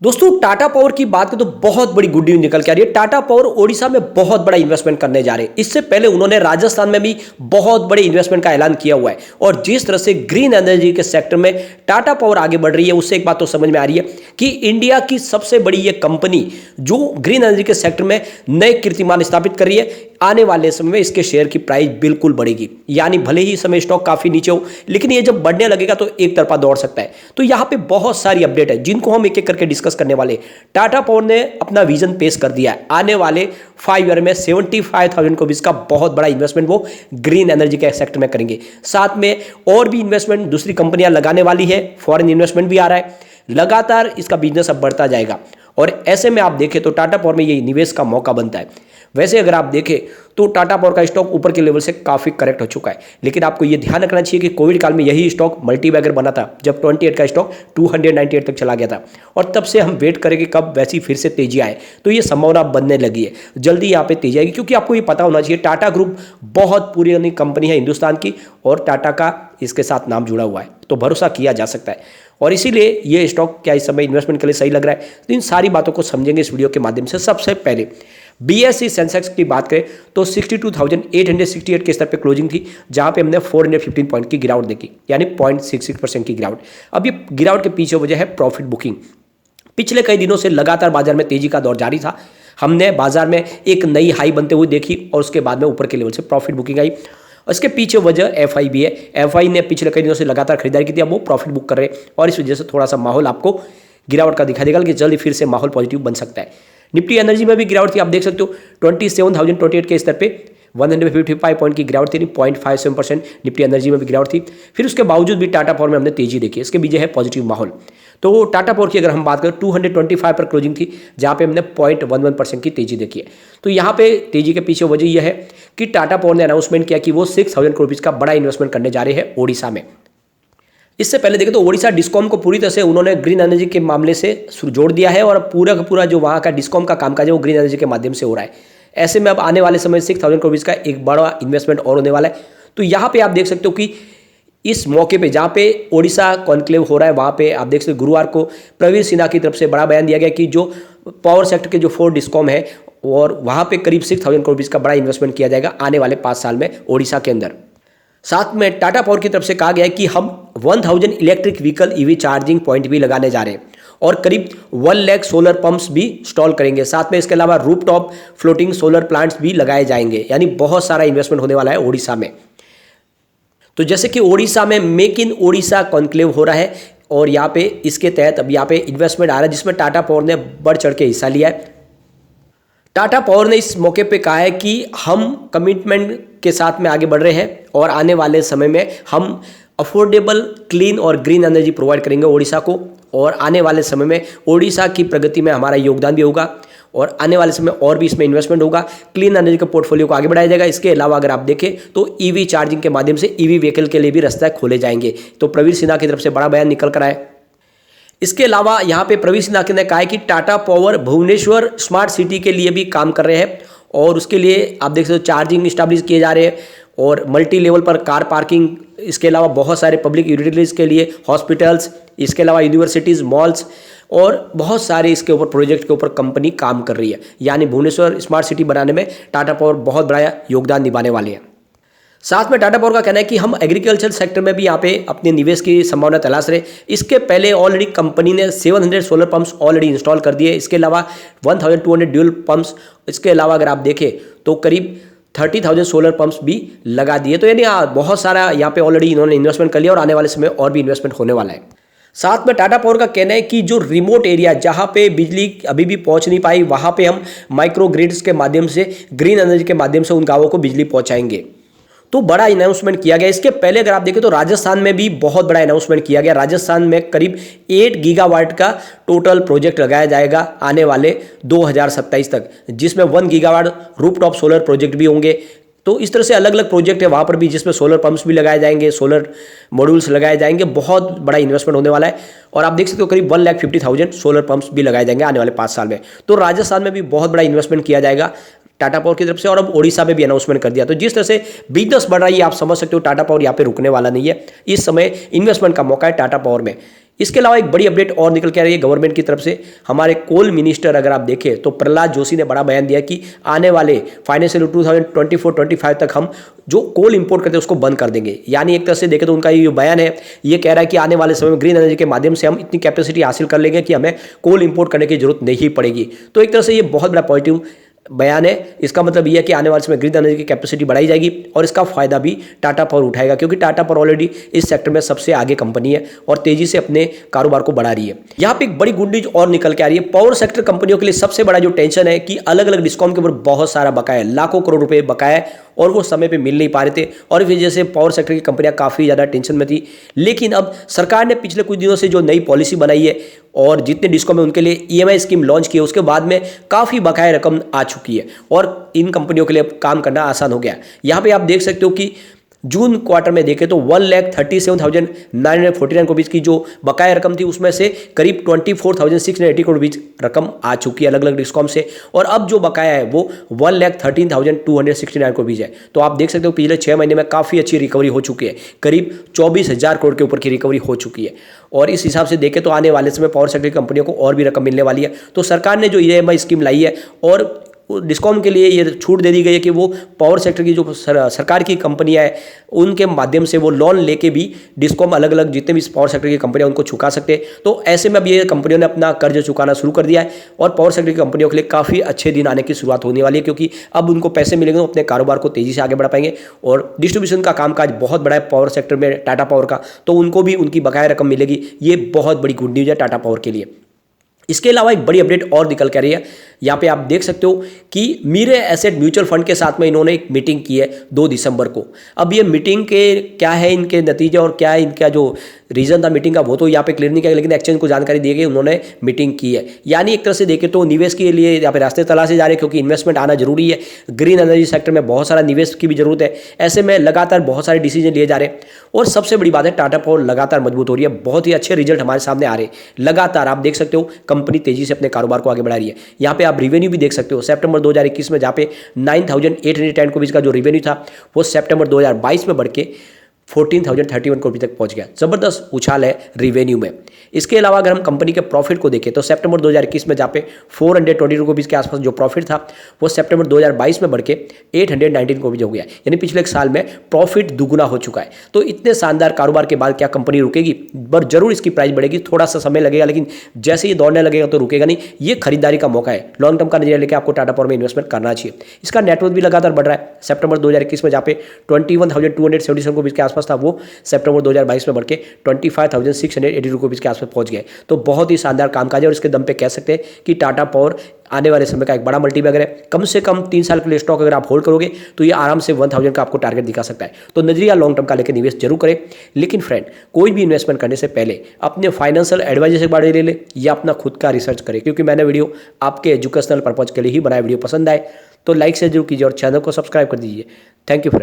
दोस्तों टाटा पावर की बात करें तो बहुत बड़ी गुड न्यूज निकल के आ रही है। टाटा पावर ओडिशा में बहुत बड़ा इन्वेस्टमेंट करने जा रहे हैं। इससे पहले उन्होंने राजस्थान में भी बहुत बड़े इन्वेस्टमेंट का ऐलान किया हुआ है। और जिस तरह से ग्रीन एनर्जी के सेक्टर में टाटा पावर आगे बढ़ रही है, उससे एक बात तो समझ में आ रही है कि इंडिया की सबसे बड़ी ये कंपनी जो ग्रीन एनर्जी के सेक्टर में नए कीर्तिमान स्थापित कर रही है, आने वाले समय में इसके शेयर की प्राइस बिल्कुल बढ़ेगी। यानी भले ही समय स्टॉक काफी नीचे हो, लेकिन ये जब बढ़ने लगेगा तो एक तरफा दौड़ सकता है। तो यहां पे बहुत सारी अपडेट है जिनको हम एक एक करके डिस्कस करने वाले। टाटा पावर ने अपना विजन पेश कर दिया है। आने वाले 5 ईयर में 75,000 करोड़ का बहुत बड़ा इन्वेस्टमेंट वो ग्रीन एनर्जी के सेक्टर में करेंगे। साथ में और भी इन्वेस्टमेंट दूसरी कंपनियां लगाने वाली है, फॉरेन इन्वेस्टमेंट भी आ रहा है। लगातार इसका बिजनेस अब बढ़ता जाएगा और ऐसे में आप देखें तो टाटा पावर में ये निवेश का मौका बनता है। वैसे अगर आप देखें तो टाटा पावर का स्टॉक ऊपर के लेवल से काफी करेक्ट हो चुका है, लेकिन आपको यह ध्यान रखना चाहिए कि कोविड काल में यही स्टॉक मल्टीबैगर बना था, जब 28 का स्टॉक 298 तक चला गया था। और तब से हम वेट करें कि कब वैसी फिर से तेजी आए, तो ये संभावना बनने लगी है। जल्दी यहाँ पे तेजी आएगी, क्योंकि आपको ये पता होना चाहिए टाटा ग्रुप बहुत पुरानी कंपनी है हिंदुस्तान की और टाटा का इसके साथ नाम जुड़ा हुआ है, तो भरोसा किया जा सकता है। और इसीलिए ये स्टॉक क्या इस समय इन्वेस्टमेंट के लिए सही लग रहा है, तो इन सारी बातों को समझेंगे इस वीडियो के माध्यम से। सबसे पहले बीएसई सेंसेक्स की बात करें तो 62,868 के स्तर पे क्लोजिंग थी, जहां पे हमने 415 पॉइंट की गिरावट देखी, यानी 0.66% की गिरावट। अब ये गिरावट के पीछे वजह है प्रॉफिट बुकिंग। पिछले कई दिनों से लगातार बाजार में तेजी का दौर जारी था। हमने बाजार में एक नई हाई बनते हुए देखी और उसके बाद में ऊपर के लेवल से प्रॉफिट बुकिंग आई। इसके पीछे वजह एफआई भी है। एफआई ने पिछले कई दिनों से लगातार खरीदारी की थी, अब वो प्रॉफिट बुक कर रहे हैं और इस वजह से थोड़ा सा माहौल आपको गिरावट का दिखाई देगा कि जल्दी फिर से माहौल पॉजिटिव बन सकता है। निफ्टी एनर्जी में भी गिरावट थी, आप देख सकते हो 27,028 के स्तर पे 155 पॉइंट की गिरावट थी, 0.57% निफ्टी एनर्जी में भी गिरावट थी। फिर उसके बावजूद भी टाटा पावर में हमने तेजी देखी, इसके बीजे है पॉजिटिव माहौल। तो टाटा पावर की अगर हम बात करें 225 पर क्लोजिंग थी, जहां पे हमने 0.11% की तेजी देखी है। तो यहाँ पे तेजी के पीछे वजह यह है कि टाटा पावर ने अनाउंसमेंट किया कि वो 6,000 करोड़ रुपीज का बड़ा इन्वेस्टमेंट करने जा रहे हैं ओडिशा में। इससे पहले देखें तो ओडिशा डिस्कॉम को पूरी तरह से उन्होंने ग्रीन एनर्जी के मामले से जोड़ दिया है और पूरा का पूरा जो वहाँ का डिस्कॉम का कामकाज है वो ग्रीन एनर्जी के माध्यम से हो रहा है। ऐसे में अब आने वाले समय 6,000 करोड़ का एक बड़ा इन्वेस्टमेंट और होने वाला है। तो यहाँ पे आप देख सकते हो कि इस मौके पे जहाँ पे ओडिशा कॉन्क्लेव हो रहा है, वहाँ पे आप देख सकते हो गुरुवार को प्रवीण सिन्हा की तरफ से बड़ा बयान दिया गया कि जो पावर सेक्टर के जो 4 डिस्कॉम है और वहाँ पे करीब 6,000 करोड़ का बड़ा इन्वेस्टमेंट किया जाएगा आने वाले 5 साल में ओडिशा के अंदर। साथ में टाटा पावर की तरफ से कहा गया है कि हम 1000 electric vehicle EV charging point भी लगाने जा रहे हैं और करीब 1 लाख सोलर पंप्स भी इंस्टॉल करेंगे। साथ में इसके अलावा रूफटॉप फ्लोटिंग सोलर प्लांट्स भी लगाए जाएंगे, यानी बहुत सारा इन्वेस्टमेंट होने वाला है ओडिशा में। तो जैसे कि ओडिशा में मेक इन ओडिशा कॉन्क्लेव हो रहा है और यहाँ पे इसके तहत अब यहाँ पे इन्वेस्टमेंट आ रहा है, जिसमें टाटा पावर ने बढ़ चढ़ के हिस्सा लिया है। टाटा पावर ने इस मौके पे कहा है कि हम कमिटमेंट के साथ में आगे बढ़ रहे हैं और आने वाले समय में हम अफोर्डेबल, क्लीन और ग्रीन एनर्जी प्रोवाइड करेंगे ओडिशा को। और आने वाले समय में ओडिशा की प्रगति में हमारा योगदान भी होगा और आने वाले समय और भी इसमें इन्वेस्टमेंट होगा। क्लीन एनर्जी के पोर्टफोलियो को आगे बढ़ाया जाएगा। इसके अलावा अगर आप देखें तो ईवी चार्जिंग के माध्यम से ईवी व्हीकल के लिए भी रास्ते खोले जाएंगे। तो प्रवीण सिन्हा की तरफ से बड़ा बयान निकल कर आया। इसके अलावा यहाँ पे प्रवीण सिन्हा ने कहा है कि Tata power Bhubaneswar smart city के लिए भी काम कर रहे हैं और उसके लिए आप देख सकते हो चार्जिंग स्टैब्लिश किए जा रहे हैं और मल्टी लेवल पर कार पार्किंग, इसके अलावा बहुत सारे पब्लिक यूटिलिटीज के लिए हॉस्पिटल्स, इसके अलावा यूनिवर्सिटीज़, मॉल्स और बहुत सारे इसके ऊपर प्रोजेक्ट के ऊपर कंपनी काम कर रही है। यानी भुवनेश्वर स्मार्ट सिटी बनाने में टाटा पावर बहुत बड़ा योगदान निभाने वाले हैं। साथ में टाटा पावर का कहना है कि हम एग्रीकल्चर सेक्टर में भी यहाँ पे अपने निवेश की संभावना तलाश रहे। इसके पहले ऑलरेडी कंपनी ने 700 सोलर पंप्स ऑलरेडी इंस्टॉल कर दिए। इसके अलावा 1200 ड्यूल पंप्स, इसके अलावा अगर आप देखें तो करीब 30,000 सोलर पंप्स भी लगा दिए। तो यानी बहुत सारा यहाँ पे ऑलरेडी इन्होंने इन्वेस्टमेंट कर लिया और आने वाले समय और भी इन्वेस्टमेंट होने वाला है। साथ में टाटा पावर का कहना है कि जो रिमोट एरिया जहाँ पे बिजली अभी भी पहुँच नहीं पाई, वहाँ पे हम माइक्रो ग्रिड्स के माध्यम से, ग्रीन एनर्जी के माध्यम से उन गाँवों को बिजली पहुँचाएंगे। तो बड़ा अनाउंसमेंट किया गया। इसके पहले अगर आप देखें तो राजस्थान में भी बहुत बड़ा अनाउंसमेंट किया गया। राजस्थान में करीब 8 गीगावाट का टोटल प्रोजेक्ट लगाया जाएगा आने वाले 2027 तक, जिसमें 1 गीगावाट रूफटॉप सोलर प्रोजेक्ट भी होंगे। तो इस तरह से अलग अलग प्रोजेक्ट है वहाँ पर भी, जिसमें सोलर पंप्स भी लगाए जाएंगे, सोलर मॉड्यूल्स लगाए जाएंगे। बहुत बड़ा इन्वेस्टमेंट होने वाला है और आप देख सकते हो करीब 1,50,000 सोलर पंप्स भी लगाए जाएंगे आने वाले 5 साल में। तो राजस्थान में भी बहुत बड़ा इन्वेस्टमेंट किया जाएगा टाटा पावर की तरफ से और अब ओडिशा में भी अनाउंसमेंट कर दिया। तो जिस तरह से बिजनेस बढ़ रहा है आप समझ सकते हो टाटा पावर यहाँ पे रुकने वाला नहीं है। इस समय इन्वेस्टमेंट का मौका है टाटा पावर में। इसके अलावा एक बड़ी अपडेट और निकल के आ रही है गवर्नमेंट की तरफ से। हमारे कोल मिनिस्टर अगर आप देखें तो प्रहलाद जोशी ने बड़ा बयान दिया कि आने वाले फाइनेंशियल 2024-25 तक हम जो कोल इंपोर्ट करते हैं उसको बंद कर देंगे। यानी एक तरह से देखें तो उनका ये बयान है, ये कह रहा है कि आने वाले समय में ग्रीन एनर्जी के माध्यम से हम इतनी कैपेसिटी हासिल कर लेंगे कि हमें कोल इंपोर्ट करने की जरूरत नहीं पड़ेगी। तो एक तरह से ये बहुत बड़ा पॉजिटिव बयान है। इसका मतलब ये है कि आने वाले समय ग्रीन एनर्जी की कैपेसिटी बढ़ाई जाएगी और इसका फायदा भी टाटा पावर उठाएगा, क्योंकि टाटा पावर ऑलरेडी इस सेक्टर में सबसे आगे कंपनी है और तेजी से अपने कारोबार को बढ़ा रही है। यहाँ पे एक बड़ी गुड न्यूज और निकल के आ रही है। पावर सेक्टर कंपनियों के लिए सबसे बड़ा जो टेंशन है कि अलग अलग डिस्कॉम के ऊपर बहुत सारा बकाया है, लाखों करोड़ रुपए बकाया है और वो समय पे मिल नहीं पा रहे थे और इस वजह से पावर सेक्टर की कंपनियां काफ़ी ज़्यादा टेंशन में थी। लेकिन अब सरकार ने पिछले कुछ दिनों से जो नई पॉलिसी बनाई है और जितने डिस्कॉम है उनके लिए ईएमआई स्कीम लॉन्च की है, उसके बाद में काफ़ी बकाया रकम आ चुकी है और इन कंपनियों के लिए अब काम करना आसान हो गया। यहाँ पे आप देख सकते हो कि जून क्वार्टर में देखें तो 1,37,949 करोड़ रुपीज़ की जो बकाया रकम थी उसमें से करीब 24,680 करोड़ रुपीज़ रकम आ चुकी है अलग अलग डिस्कॉम से, और अब जो बकाया है वो 1,13,269 करोड़ रुपीज़ है। तो आप देख सकते हो पिछले 6 महीने में काफ़ी अच्छी रिकवरी हो चुकी है, करीब 24,000 करोड़ के ऊपर की रिकवरी हो चुकी है। और इस हिसाब से देखें तो आने वाले समय पावर सेक्टर की कंपनियों को और भी रकम मिलने वाली है। तो सरकार ने जो ईएमआई स्कीम लाई है और डिस्कॉम के लिए ये छूट दे दी गई है कि वो पावर सेक्टर की जो सरकार की कंपनियां है उनके माध्यम से वो लोन लेके भी डिस्कॉम अलग अलग जितने भी पावर सेक्टर की कंपनियां उनको चुका सकते हैं। तो ऐसे में अब ये कंपनियों ने अपना कर्ज चुकाना शुरू कर दिया है और पावर सेक्टर की कंपनियों के लिए काफ़ी अच्छे दिन आने की शुरुआत होने वाली है, क्योंकि अब उनको पैसे मिलेंगे तो अपने कारोबार को तेज़ी से आगे बढ़ा पाएंगे। और डिस्ट्रीब्यूशन का कामकाज बहुत बड़ा है पावर सेक्टर में टाटा पावर का, तो उनको भी उनकी बकाया रकम मिलेगी। ये बहुत बड़ी गुड न्यूज़ है टाटा पावर के लिए। इसके अलावा एक बड़ी अपडेट और निकल कर रही है। यहाँ पे आप देख सकते हो कि मीरे एसेट म्यूचुअल फंड के साथ में इन्होंने एक मीटिंग की है 2 दिसंबर को। अब ये मीटिंग के क्या है इनके नतीजे और क्या है इनका जो रीजन था मीटिंग का वो तो यहाँ पे क्लियर नहीं किया, लेकिन एक्सचेंज को जानकारी दी गई उन्होंने मीटिंग की है। यानी एक तरह से देखें तो निवेश के लिए यहाँ पे रास्ते तलाशे जा रहे हैं, क्योंकि इन्वेस्टमेंट आना जरूरी है। ग्रीन एनर्जी सेक्टर में बहुत सारा निवेश की भी जरूरत है। ऐसे में लगातार बहुत सारे डिसीजन लिए जा रहे हैं और सबसे बड़ी बात है टाटा पावर लगातार मजबूत हो रही है। बहुत ही अच्छे रिजल्ट हमारे सामने आ रहे हैं लगातार। आप देख सकते हो कंपनी तेजी से अपने कारोबार को आगे बढ़ा रही है। यहाँ पे आप रिवेन्यू भी देख सकते हो सितंबर 2021 में, जहाँ पे 9,810 करोड़ का जो रिवेन्यू था वो सितंबर 2022 में बढ़ के 14,031 करोड़ तक पहुंच गया। जबरदस्त उछाल है रिवेन्यू में। इसके अलावा अगर हम कंपनी के प्रॉफिट को देखें तो सितंबर 2021 में जहाँ पे 420 करोड़ के आसपास जो प्रॉफिट था वो सितंबर 2022 में बढ़ के 819 करोड़ हो गया। यानी पिछले एक साल में प्रॉफिट दुगुना हो चुका है। तो इतने शानदार कारोबार के बाद क्या कंपनी रुकेगी? पर जरूर इसकी प्राइस बढ़ेगी, थोड़ा सा समय लगेगा, लेकिन जैसे ही दौड़ने लगेगा तो रुकेगा नहीं। ये खरीदारी का मौका है। लॉन्ग टर्म का नजरिया लेकर आपको टाटा पावर में इन्वेस्टमेंट करना चाहिए। इसका नेटवर्क भी लगातार बढ़ रहा है। सितंबर 2021 में जहाँ पे 21,277 करोड़ के आसपास था वो सितंबर 2022 में बढ़ के 25,680 रुपीज़ के आसपास पहुंच गए। तो बहुत ही शानदार कामकाज है और इसके दम पे कह सकते हैं कि टाटा पावर आने वाले समय का एक बड़ा मल्टीबैगर है। कम से कम 3 साल के लिए स्टॉक अगर आप होल्ड करोगे तो ये आराम से 1000 का आपको टारगेट दिखा सकता है। तो नजरिया लॉन्ग टर्म का लेकर निवेश जरूर करें। लेकिन फ्रेंड, कोई भी इन्वेस्टमेंट करने से पहले अपने फाइनेंशियल एडवाइजर से बारे ले ले या अपना खुद का रिसर्च करें, क्योंकि मैंने वीडियो आपके एजुकेशनल पर्पज के लिए ही बनाया। वीडियो पसंद आए तो लाइक से जरूर कीजिए और चैनल को सब्सक्राइब कर दीजिए। Thank you friend.